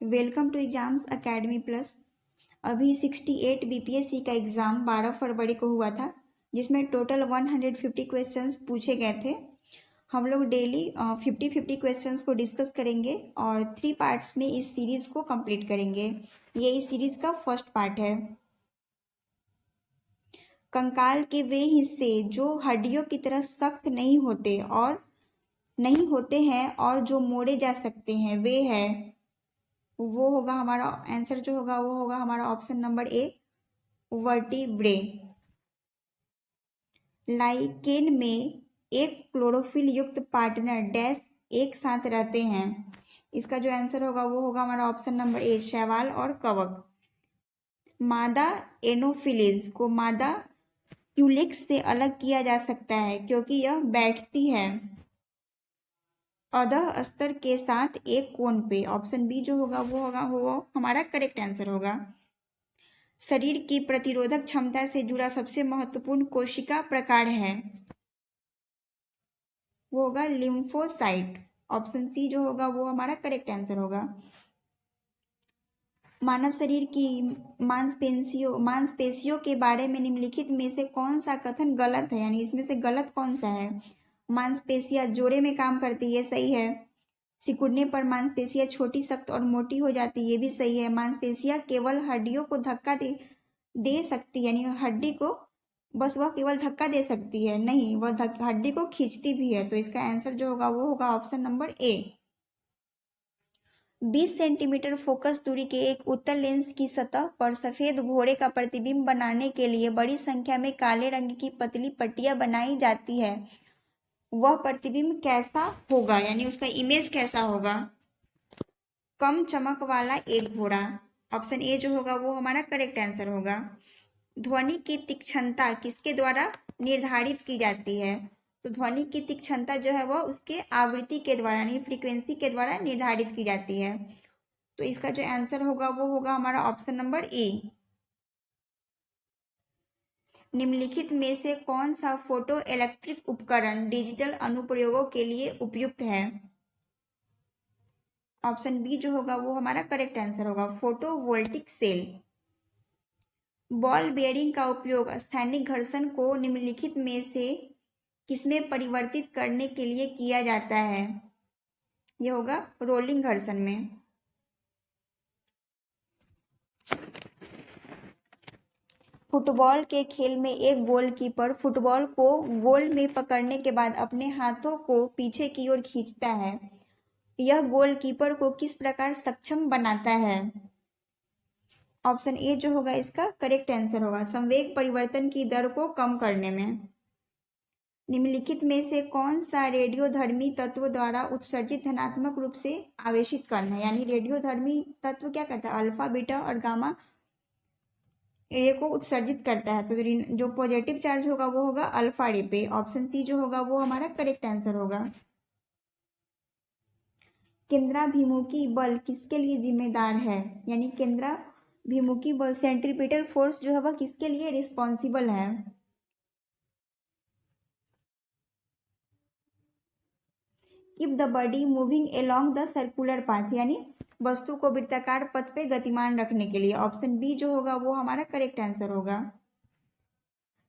Welcome to exams academy plus. अभी 68 BPSC का exam 12 फरवरी को हुआ था, जिसमें टोटल 150 क्वेश्चंस पूछे गए थे। हम लोग डेली 50-50 क्वेश्चंस को डिस्कस करेंगे और 3 पार्ट्स में इस सीरीज़ को कंप्लीट करेंगे। ये इस सीरीज़ का फर्स्ट पार्ट है। कंकाल के वे हिस्से जो हड्डियों की तरह सख्त नहीं होते हैं और जो मोड़े जा सकते हैं वो होगा हमारा आंसर, जो होगा वो होगा हमारा option number A, vertebrae. Lichen में एक क्लोरोफिल युक्त पार्टनर डैश एक साथ रहते हैं। इसका जो आंसर होगा वो होगा हमारा ऑप्शन नंबर ए, शैवाल और कवक। मादा एनोफिलीज को मादा क्यूलेक्स से अलग किया जा सकता है क्योंकि यह बैठती है अधः स्तर के साथ एक कोण पे। ऑप्शन बी जो होगा वो हमारा करेक्ट आंसर होगा। शरीर की प्रतिरोधक क्षमता से जुड़ा सबसे महत्वपूर्ण कोशिका प्रकार है, वो होगा लिम्फोसाइट। ऑप्शन सी जो होगा वो हमारा करेक्ट आंसर होगा। मानव शरीर की मांसपेशियों के बारे में निम्नलिखित में से कौन सा कथन गलत है, यानी इसमें से गलत कौन सा है। मांसपेशियां जोड़े में काम करती है, सही है। सिकुड़ने पर मांसपेशियां छोटी, सख्त और मोटी हो जाती है, ये भी सही है। मांसपेशियां केवल हड्डियों को धक्का दे सकती है, यानी हड्डी को बस वह केवल धक्का दे सकती है, नहीं, वह हड्डी को खींचती भी है। तो इसका आंसर जो होगा वो होगा option number A. 20 centimetre focus दूरी के एक उत्तल लेंस की सतह पर सफेद घोड़े का प्रतिबिंब बनाने के लिए बड़ी संख्या में काले रंग की पतली पट्टियां बनाई जाती है। वह प्रतिबिंब कैसा होगा, यानी उसका इमेज कैसा होगा। कम चमक वाला एक घोड़ा। ऑप्शन ए जो होगा वो हमारा करेक्ट आंसर होगा। ध्वनि की तीक्ष्णता किसके द्वारा निर्धारित की जाती है, तो ध्वनि की तीक्ष्णता जो है वह उसके आवृत्ति के द्वारा, यानी फ्रीक्वेंसी के द्वारा निर्धारित की जाती है। तो इसका जो आंसर होगा वो होगा हमारा ऑप्शन नंबर ए। निम्नलिखित में से कौन सा फोटो इलेक्ट्रिक उपकरण डिजिटल अनुप्रयोगों के लिए उपयुक्त है। ऑप्शन बी जो होगा वो हमारा करेक्ट आंसर होगा, फोटोवोल्टिक सेल। बॉल बेयरिंग का उपयोग स्थानिक घर्षण को निम्नलिखित में से किसमें परिवर्तित करने के लिए किया जाता है, यह होगा रोलिंग घर्षण में। फुटबॉल के खेल में एक गोलकीपर फुटबॉल को गोल में पकड़ने के बाद अपने हाथों को पीछे की ओर खींचता है। यह गोलकीपर को किस प्रकार सक्षम बनाता है। ऑप्शन ए जो होगा इसका करेक्ट आंसर होगा, संवेग परिवर्तन की दर को कम करने में। निम्नलिखित में से कौन सा रेडियोधर्मी तत्व द्वारा उत्सर्जित धनात्मक रूप से आवेशित कण है, यानी रेडियोधर्मी तत्व क्या करता है, अल्फा, बीटा और गामा रे को उत्सर्जित करता है। तो जो पॉजिटिव चार्ज होगा वो होगा अल्फा रे पे। ऑप्शन सी जो होगा वो हमारा करेक्ट आंसर होगा। केंद्राभिमुखी बल किसके लिए जिम्मेदार है, यानी केंद्राभिमुखी बल सेंट्रीपिटल फोर्स जो है वह किसके लिए रिस्पॉन्सिबल है। Keep the body moving along the circular path, यानी वस्तु को वृत्ताकार पथ पे गतिमान रखने के लिए। ऑप्शन बी जो होगा वो हमारा करेक्ट आंसर होगा।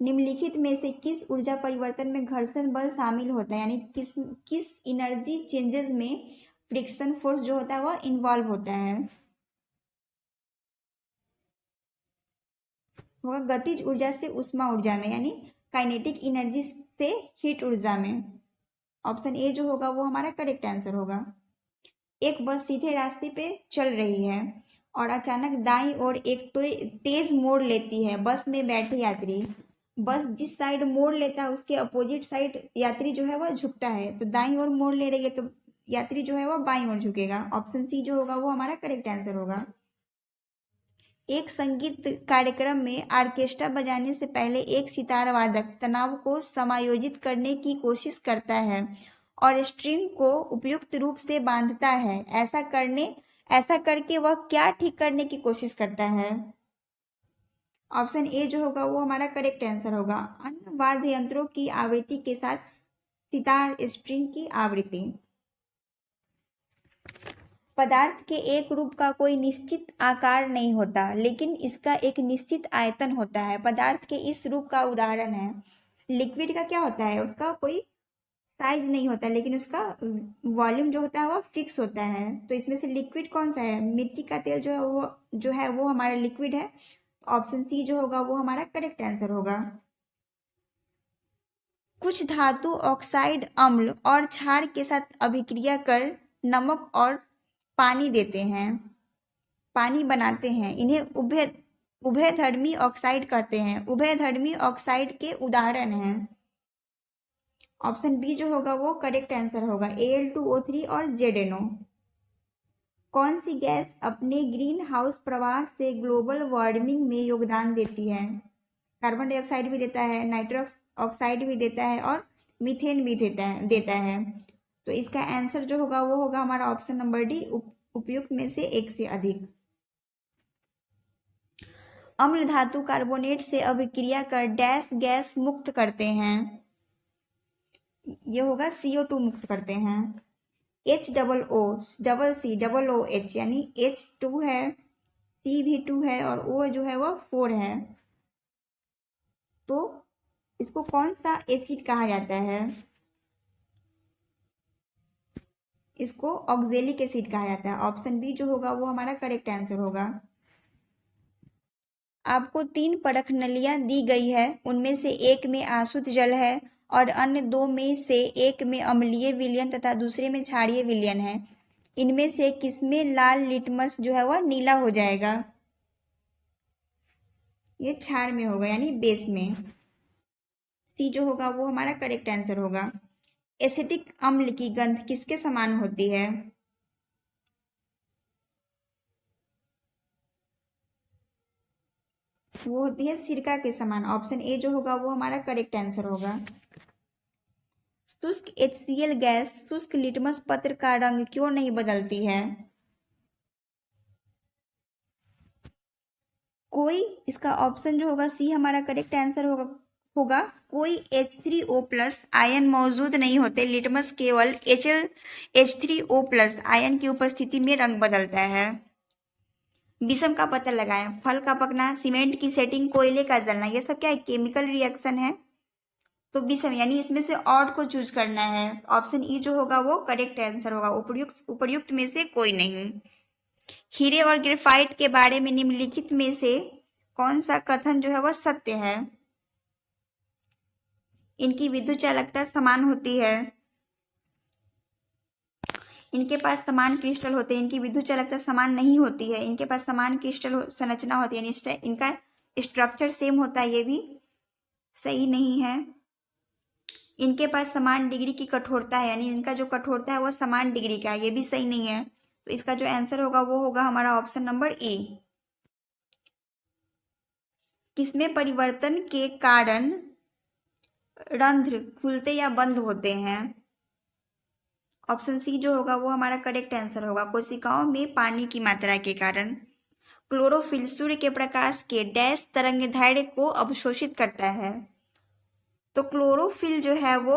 निम्नलिखित में से किस ऊर्जा परिवर्तन में घर्षण बल शामिल होता है, यानी किस एनर्जी चेंजेस में फ्रिक्शन फोर्स जो होता है वह इन्वॉल्व होता है। होगा गतिज ऊर्जा से उष्मा ऊर्जा में, यानी काइनेटिक एनर्जी से हीट ऊर्जा में। ऑप्शन ए जो होगा वो हमारा करेक्ट आंसर होगा। एक बस सीधे रास्ते पे चल रही है और अचानक दाईं ओर एक तो तेज मोड़ लेती है। बस में बैठे यात्री, बस जिस साइड मोड़ लेता है उसके अपोजिट साइड यात्री जो है वह झुकता है। तो दाईं ओर मोड़ ले रही है तो यात्री जो है वह बाईं ओर झुकेगा। ऑप्शन सी जो होगा वो हमारा करेक्ट आंसर होगा। एक संगीत कार्यक्रम में ऑर्केस्ट्रा बजाने से पहले एक सितार वादक तनाव को समायोजित करने की कोशिश करता है और स्ट्रिंग को उपयुक्त रूप से बांधता है। ऐसा करके वह क्या ठीक करने की कोशिश करता है। ऑप्शन ए जो होगा वो हमारा करेक्ट आंसर होगा, अन्य वाद्य यंत्रों की आवृत्ति के साथ सितार स्ट्रिंग की आवृत्ति। पदार्थ के एक रूप का कोई निश्चित आकार नहीं होता, लेकिन इसका एक निश्चित आयतन होता है। पदार्थ के इस रूप का उदाहरण है। लिक्विड का क्या होता है, उसका कोई साइज नहीं होता, लेकिन उसका वॉल्यूम जो होता है वो फिक्स होता है। तो इसमें से लिक्विड कौन सा है? मिट्टी का तेल जो है वो हमारा लिक्विड है। ऑप्शन सी जो होगा वो हमारा करेक्ट आंसर होगा। कुछ धातु ऑक्साइड अम्ल और क्षार के साथ अभिक्रिया कर नमक और पानी देते हैं, पानी बनाते हैं। इन्हें उभयधर्मी ऑक्साइड कहते हैं। उभयधर्मी ऑक्साइड के उदाहरण हैं। ऑप्शन बी जो होगा वो करेक्ट आंसर होगा, Al2O3 और ZNO। कौन सी गैस अपने ग्रीन हाउस प्रवाह से ग्लोबल वार्मिंग में योगदान देती है? कार्बन डाइऑक्साइड भी देता है, नाइट्रस ऑक्साइड भी देता है और मीथेन भी देता है। तो इसका आंसर जो होगा वो होगा हमारा ऑप्शन नंबर डी, उपयुक्त में से एक से अधिक। अम्ल धातु कार्बोनेट से अभिक्रिया कर डैश गैस मुक्त करते हैं। ये होगा CO2 मुक्त करते हैं। HOOCOOH यानी H2 है, C भी 2 है और O जो है वो 4 है। तो इसको कौन सा एसिड कहा जाता है? इसको ऑक्जेलिक एसिड कहा जाता है। ऑप्शन बी जो होगा वो हमारा करेक्ट आंसर होगा। आपको 3 परख नलियां दी गई है, उनमें से एक में आसुत जल है और अन्य 2 में से एक में अम्लीय विलयन तथा दूसरे में क्षारीय विलयन है। इनमें से किसमें लाल लिटमस जो है वह नीला हो जाएगा? ये क्षार में होगा, यानी बेस में। सी जो होगा वो हमारा करेक्ट आंसर होगा। एसिटिक अम्ल की गंध किसके समान होती है? वो होती है सिरका के समान। ऑप्शन ए जो होगा वो हमारा करेक्ट आंसर होगा। शुष्क HCl गैस शुष्क लिटमस पत्र का रंग क्यों नहीं बदलती है? कोई, इसका ऑप्शन जो होगा सी हमारा करेक्ट आंसर होगा कोई H3O+ आयन मौजूद नहीं होते। लिटमस केवल H3O+ आयन की उपस्थिति में रंग बदलता है। विषम का पता लगाएं। फल का पकना, सीमेंट की सेटिंग, कोयले का जलना, ये सब क्या है? केमिकल रिएक्शन है। तो विषम यानी इसमें से ऑड को चूज करना है। ऑप्शन ई जो होगा वो करेक्ट आंसर होगा, उपर्युक्त में से कोई नहीं। हीरे और ग्रेफाइट के बारे में निम्नलिखित में से कौन सा कथन जो है वह सत्य है? इनकी विद्युत चालकता समान होती है, इनके पास समान क्रिस्टल होते हैं। इनकी विद्युत चालकता समान नहीं होती है, इनके पास समान क्रिस्टल संरचना होती है, यानी इनका स्ट्रक्चर सेम होता है, ये भी सही नहीं है। इनके पास समान डिग्री की कठोरता है, यानी इनका जो कठोरता है वो समान डिग्री का है, ये भी सही नहीं है। तो इसका जो आंसर होगा वो होगा हमारा ऑप्शन नंबर ए। किसमें परिवर्तन के कारण रंध्र खुलते या बंद होते हैं? ऑप्शन सी जो होगा वो हमारा करेक्ट आंसर होगा, कोशिकाओं में पानी की मात्रा के कारण। क्लोरोफिल सूर्य के प्रकाश के डैश तरंगदैर्घ्य को अवशोषित करता है। तो क्लोरोफिल जो है वो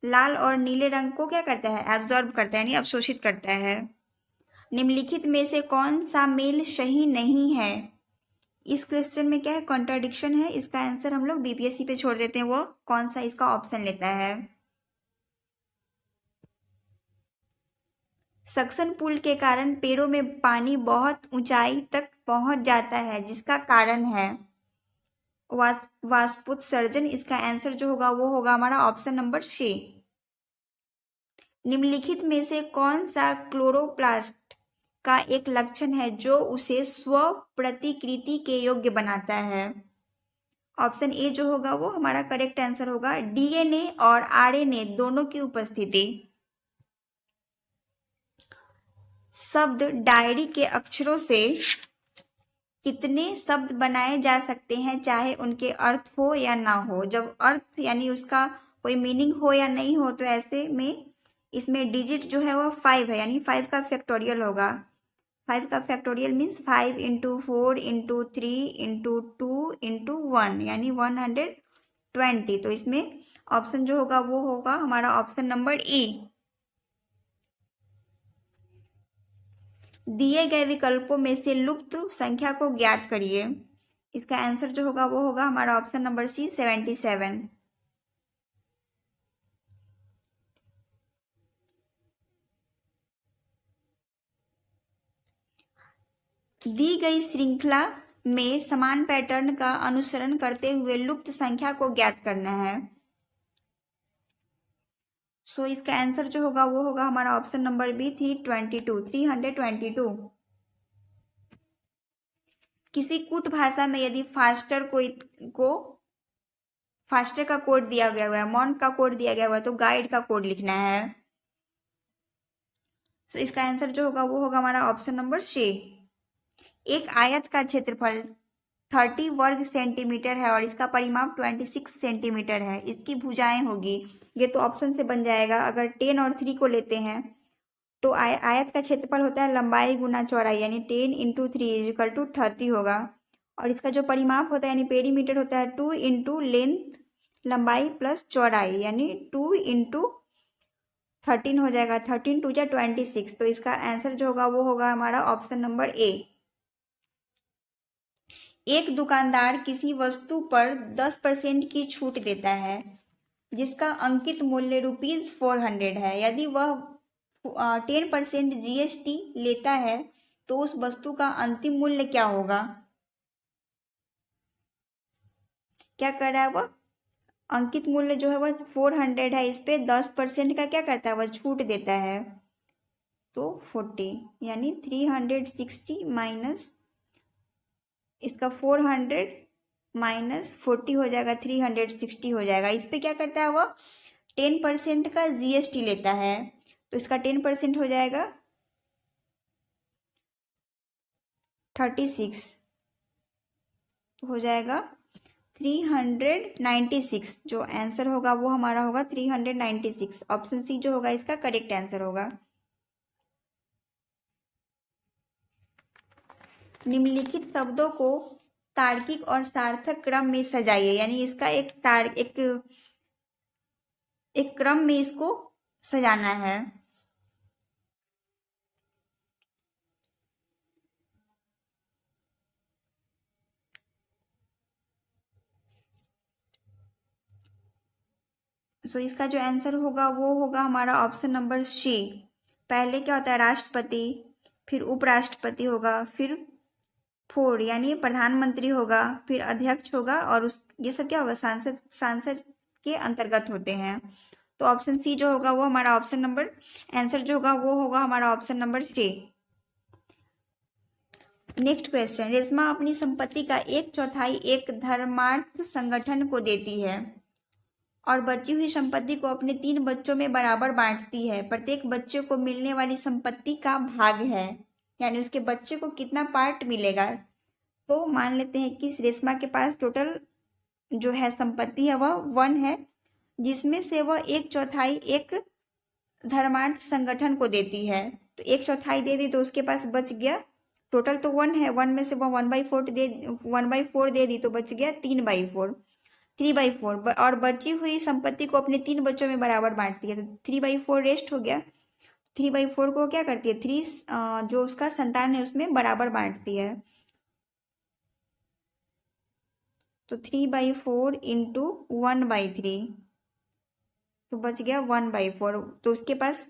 लाल और नीले रंग को क्या करता है? एब्जॉर्ब करता है, यानी अवशोषित करता है। निम्नलिखित में से कौन सा मेल सही नहीं है? इस क्वेश्चन में क्या है? कॉन्ट्राडिक्शन है। इसका आंसर हम लोग BPSC पे छोड़ देते हैं। वो कौन सा इसका ऑप्शन लेता है? सक्शन पुल के कारण पेड़ों में पानी बहुत ऊंचाई तक पहुंच जाता है, जिसका कारण है वाष्पोत्सर्जन। इसका आंसर जो होगा वो होगा हमारा ऑप्शन नंबर सी। निम्नलिखित में से कौन सा क्लोरोप्लास्ट का एक लक्षण है जो उसे स्व प्रतिकृति के योग्य बनाता है? ऑप्शन ए जो होगा वो हमारा करेक्ट आंसर होगा, DNA और RNA दोनों की उपस्थिति। शब्द डायरी के अक्षरों से कितने शब्द बनाए जा सकते हैं, चाहे उनके अर्थ हो या ना हो? जब अर्थ यानी उसका कोई मीनिंग हो या नहीं हो, तो ऐसे में इसमें डिजिट जो है वो 5 है, यानी 5 का फैक्टोरियल होगा। 5 का फैक्टोरियल मीन्स 5 × 4 × 3 × 2 × 1 यानी 120। तो इसमें ऑप्शन जो होगा वो होगा हमारा ऑप्शन नंबर ई। दिए गए विकल्पों में से लुप्त संख्या को ज्ञात करिए। इसका आंसर जो होगा वो होगा हमारा ऑप्शन नंबर सी 77। दी गई श्रृंखला में समान पैटर्न का अनुसरण करते हुए लुप्त संख्या को ज्ञात करना है। सो इसका आंसर जो होगा वो होगा हमारा ऑप्शन नंबर बी 322। किसी कूट भाषा में यदि फास्टर को फास्टर का कोड दिया गया हुआ है, मॉन्ट का कोड दिया गया हुआ है, तो गाइड का कोड लिखना है। तो इसका आंसर जो होगा वो होगा हमारा ऑप्शन नंबर सी। एक आयत का क्षेत्रफल 30 वर्ग सेंटीमीटर है और इसका परिमाप 26 सेंटीमीटर है। इसकी भुजाएं होगी, ये तो ऑप्शन से बन जाएगा। अगर 10 और 3 को लेते हैं तो आयत का क्षेत्रफल होता है लंबाई गुना चौड़ाई, यानी 10 इंटू 3 इक्वल टू 30 होगा। और इसका जो परिमाप होता है यानी पेरीमीटर होता है 2 इंटू लेंथ लंबाई प्लस चौड़ाई, यानी 2 इंटू 13 हो जाएगा। 13 टू या 26। तो इसका आंसर जो होगा वो होगा हमारा ऑप्शन नंबर ए। एक दुकानदार किसी वस्तु पर 10% की छूट देता है जिसका अंकित मूल्य ₹400 है। यदि वह 10% GST लेता है तो उस वस्तु का अंतिम मूल्य क्या होगा? क्या कर रहा है वह? अंकित मूल्य जो है वह 400 है, इस पे 10% का क्या करता है वह छूट देता है, तो 40, यानी 360 माइनस इसका 400 माइनस 40 हो जाएगा, 360 हो जाएगा। इस पे क्या करता है वह 10% का GST लेता है, तो इसका 10% हो जाएगा 36, तो हो जाएगा 396। जो आंसर होगा वो हमारा होगा 396। ऑप्शन सी जो होगा इसका करेक्ट आंसर होगा। निम्नलिखित शब्दों को तार्किक और सार्थक क्रम में सजाइए, यानी इसका एक क्रम में इसको सजाना है। सो इसका जो आंसर होगा वो होगा हमारा ऑप्शन नंबर सी। पहले क्या होता है राष्ट्रपति, फिर उपराष्ट्रपति होगा, फिर 4 यानी प्रधानमंत्री होगा, फिर अध्यक्ष होगा, और ये सब क्या होगा सांसद के अंतर्गत होते हैं। तो ऑप्शन सी जो होगा वो हमारा ऑप्शन नंबर आंसर जो होगा वो होगा हमारा option number C. Next question, Reshma अपनी संपत्ति का 1/4 एक धर्मार्थ संगठन को देती है और बची हुई संपत्ति को अपने 3 बच्चों में बराबर बांटती है। प्रत्येक बच्चे को मिलने वाली संपत्ति का भाग है, यानी उसके बच्चे को कितना पार्ट मिलेगा। तो मान लेते हैं कि रेशमा के पास टोटल जो है संपत्ति है वह 1 है, जिसमें से वह 1/4 एक धर्मार्थ संगठन को देती है। तो 1/4 दे दी तो उसके पास बच गया, टोटल तो 1 है, 1 में से वह 1/4 दे दी तो बच गया 3/4 और बची हुई संपत्ति को अपने 3 बच्चों में बराबर बांटती है, तो 3/4 रेस्ट हो गया। 3/4 को क्या करती है 3 जो उसका संतान है उसमें बराबर बांटती है, तो 3/4 इंटू 1/3, तो बच गया 1/4। तो उसके पास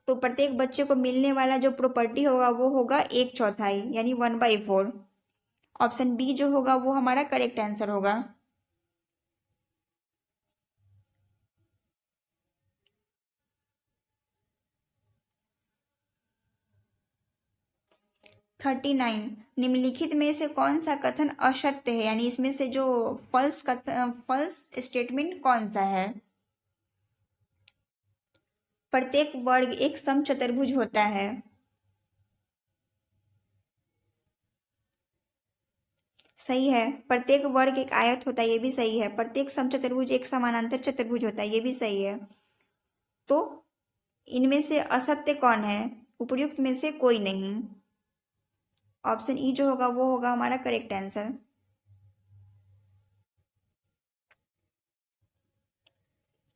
तो प्रत्येक बच्चे को मिलने वाला जो प्रॉपर्टी होगा वो होगा 1/4 यानी 1/4। ऑप्शन बी जो होगा वो हमारा करेक्ट आंसर होगा। थर्टी 39, निम्नलिखित में से कौन सा कथन असत्य है, यानी इसमें से जो फॉल्स स्टेटमेंट कौन सा है। प्रत्येक वर्ग एक समचतुर्भुज होता है। सही है। प्रत्येक वर्ग एक आयत होता है, ये भी सही है। प्रत्येक समचतुर्भुज एक समानांतर चतुर्भुज होता है, ये भी सही है। तो इनमें से असत्य कौन है, उपर्युक्त में से कोई नहीं। ऑप्शन ई जो होगा वो होगा हमारा करेक्ट आंसर।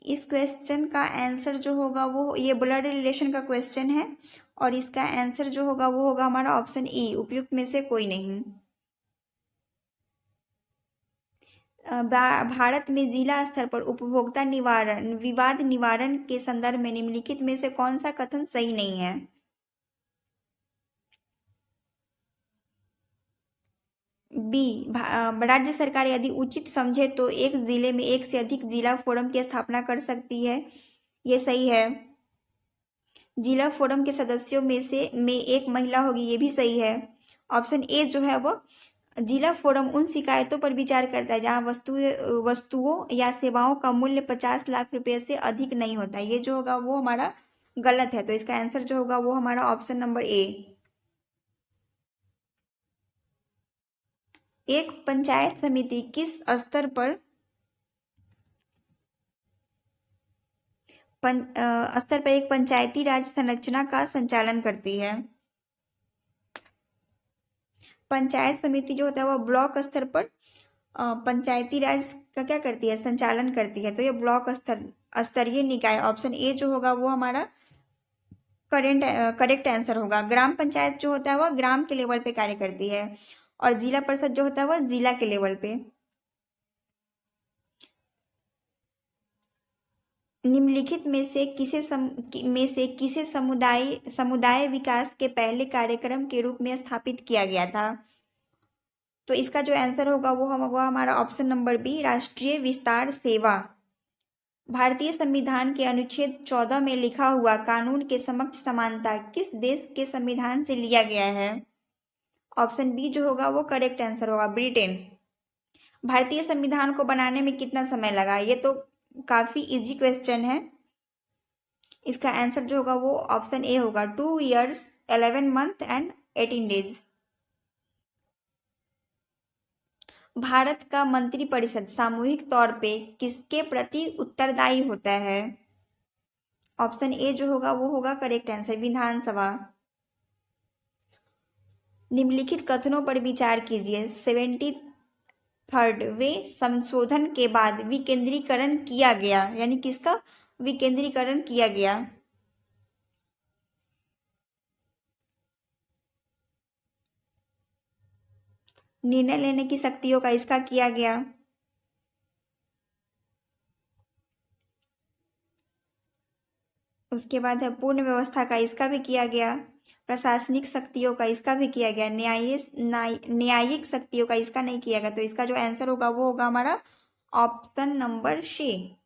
इस क्वेश्चन का आंसर जो होगा वो ये ब्लड रिलेशन का क्वेश्चन है और इसका आंसर जो होगा वो होगा हमारा ऑप्शन ई, उपयुक्त में से कोई नहीं। भारत में जिला स्तर पर उपभोक्ता निवारण विवाद निवारण के संदर्भ में निम्नलिखित में से कौन सा कथन सही नहीं है? बी, राज्य सरकार यदि उचित समझे तो एक जिले में एक से अधिक जिला फोरम की स्थापना कर सकती है, ये सही है। जिला फोरम के सदस्यों में एक महिला होगी, ये भी सही है। ऑप्शन ए जो है वो जिला फोरम उन शिकायतों पर विचार करता है जहां वस्तुओं या सेवाओं का मूल्य 50 लाख रुपए से अधिक नहीं होता। ये जो होगा वो हमारा गलत है, तो इसका आंसर जो होगा वो हमारा ऑप्शन नंबर ए। एक पंचायत समिति किस स्तर पर एक पंचायती राज संरचना का संचालन करती है? पंचायत समिति जो होता है वो ब्लॉक स्तर पर पंचायती राज का क्या करती है, संचालन करती है। तो ये ब्लॉक स्तरीय निकाय, ऑप्शन ए जो होगा वो हमारा करेक्ट आंसर होगा। ग्राम पंचायत जो होता है वह ग्राम के लेवल पे कार्य करती है और जिला परिषद जो होता है वह जिला के लेवल पे। निम्नलिखित में से किसे समुदाय विकास के पहले कार्यक्रम के रूप में स्थापित किया गया था? तो इसका जो आंसर होगा वो हमारा ऑप्शन नंबर बी, राष्ट्रीय विस्तार सेवा। भारतीय संविधान के अनुच्छेद 14 में लिखा हुआ कानून के समक्ष समानता किस देश के संविधान से लिया गया है? ऑप्शन बी जो होगा वो करेक्ट आंसर होगा, ब्रिटेन। भारतीय संविधान को बनाने में कितना समय लगा? ये तो काफी इजी क्वेश्चन है। इसका आंसर जो होगा वो ऑप्शन ए होगा, 2 years 11 months and 18 days। Bharat का मंत्रिपरिषद सामूहिक तौर पे किसके प्रति उत्तरदायी होता है? ऑप्शन ए जो होगा वो होगा करेक्ट आंसर, विधानसभा। निम्नलिखित कथनों पर विचार कीजिए। 73वें संशोधन के बाद विकेंद्रीकरण किया गया, यानी किसका विकेंद्रीकरण किया गया? निर्णय लेने की शक्तियों का इसका किया गया। उसके बाद है पूर्ण व्यवस्था का, इसका भी किया गया। प्रशासनिक शक्तियों का इसका भी किया गया। न्यायिक शक्तियों का इसका नहीं किया गया। तो इसका जो आंसर होगा वो होगा हमारा ऑप्शन नंबर सी।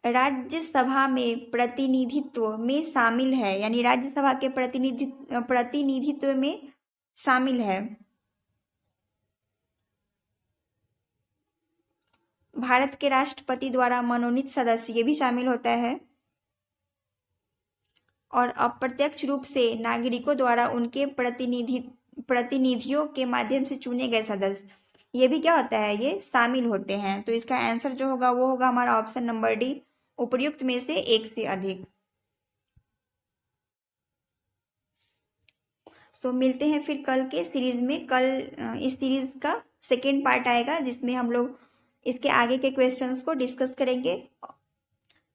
राज्यसभा में प्रतिनिधित्व में शामिल है, यानी राज्यसभा के प्रतिनिधित्व में शामिल है। भारत के राष्ट्रपति द्वारा मनोनीत सदस्य, ये भी शामिल होता है। और अप्रत्यक्ष रूप से नागरिकों द्वारा उनके प्रतिनिधियों के माध्यम से चुने गए सदस्य, ये भी क्या होता है, ये शामिल होते हैं। तो इसका आंसर जो होगा वो होगा हमारा ऑप्शन नंबर डी, उपर्युक्त में से एक से अधिक। सो मिलते हैं फिर कल के सीरीज में। कल इस सीरीज का सेकेंड पार्ट आएगा जिसमें हम लोग इसके आगे के क्वेश्चंस को डिस्कस करेंगे।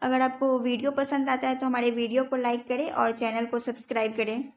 अगर आपको वीडियो पसंद आता है तो हमारे वीडियो को लाइक करें और चैनल को सब्सक्राइब करें।